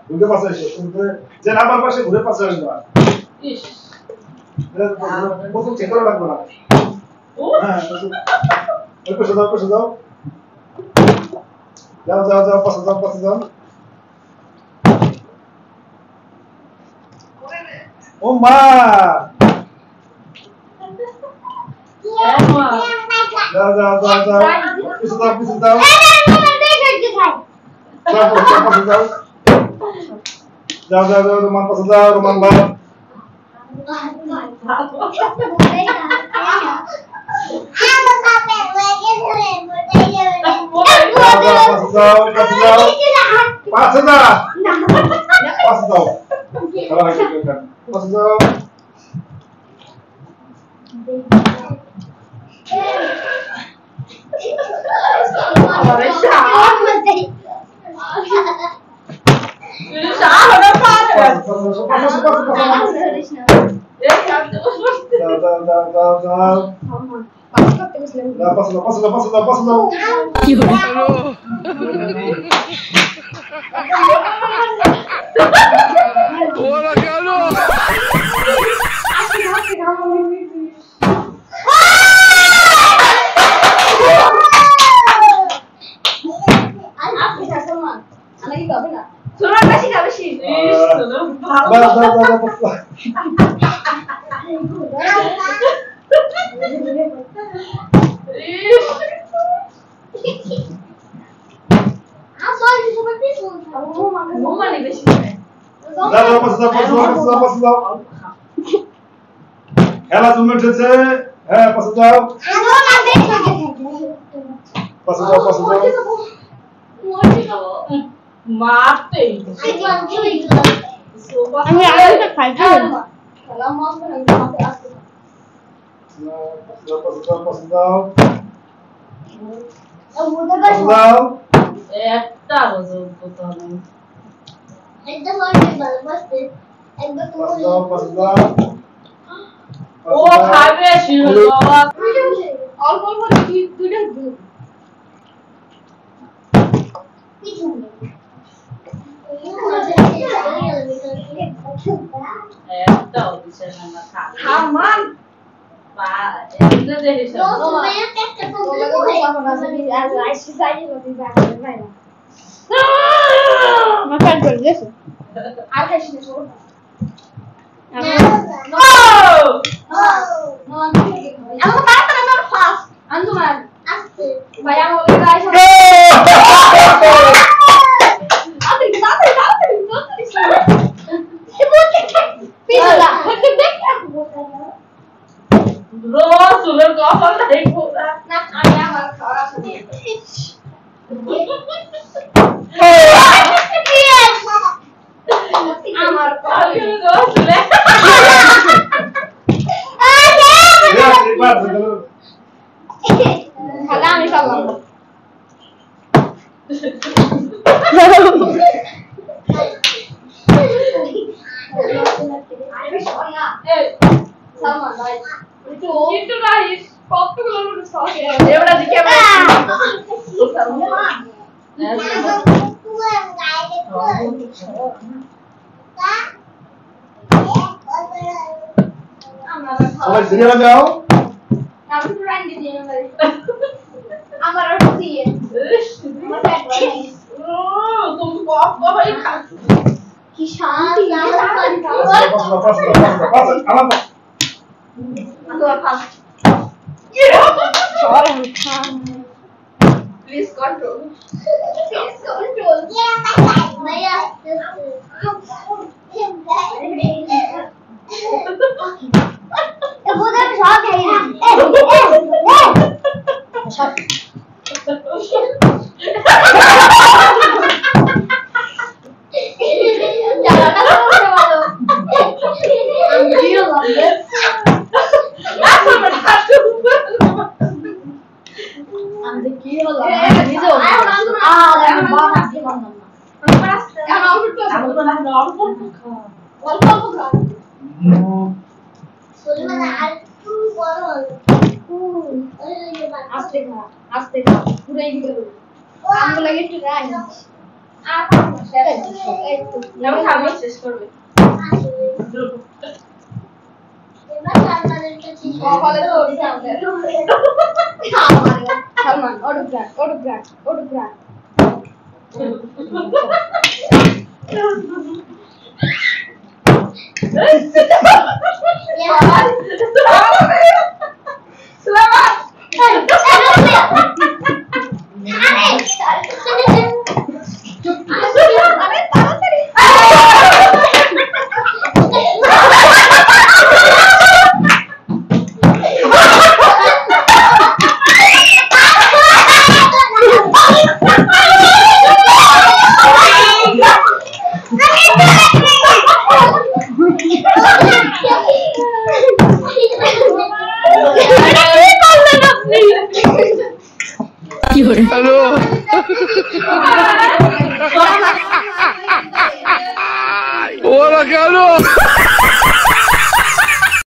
ঘুরে পাশে এসে শুনতে যে নাম্বার পাশে ঘুরে পাশে আসবা ইস প্রথম চেক করা লাগবে না হ্যাঁ ওই পাশে যাও যাও পাশে যাও ও মা যাও পিছু দাও যাও রোমান পাশে যাও রোমান ভাই পাশে যাও খেলা তুমি উঠেছে হ্যাঁ পাশে যাও মারতে আমি আরেকটা খাই একটা যোগ্যতা নেই ও খাবে অল্প অল্প দুইটা একটা অফিসের নাম্বার খামান বা এটা দেখে রসুলের কথা নাই বলা না আমি আমার খাওয়া শুনি আমার রসুলে খালা আমি খাবো কিন্তু রাইস কতগুলো করে সস এওটা দিকে সবাই সিরিয়ালে যাও আমি তো রান্না দিয়ে আমার আর দিয়ে তুমি কত হই খা কি শান্তি Please control. Aste ka, pura ini dulu. Aku lagi tuh এই তো আমি খাবো শেষ করবে এবার সালমানের কাছে সকালে তো ওদিকে সালমান অটোগ্রাফ হ্যালো ওরা কেন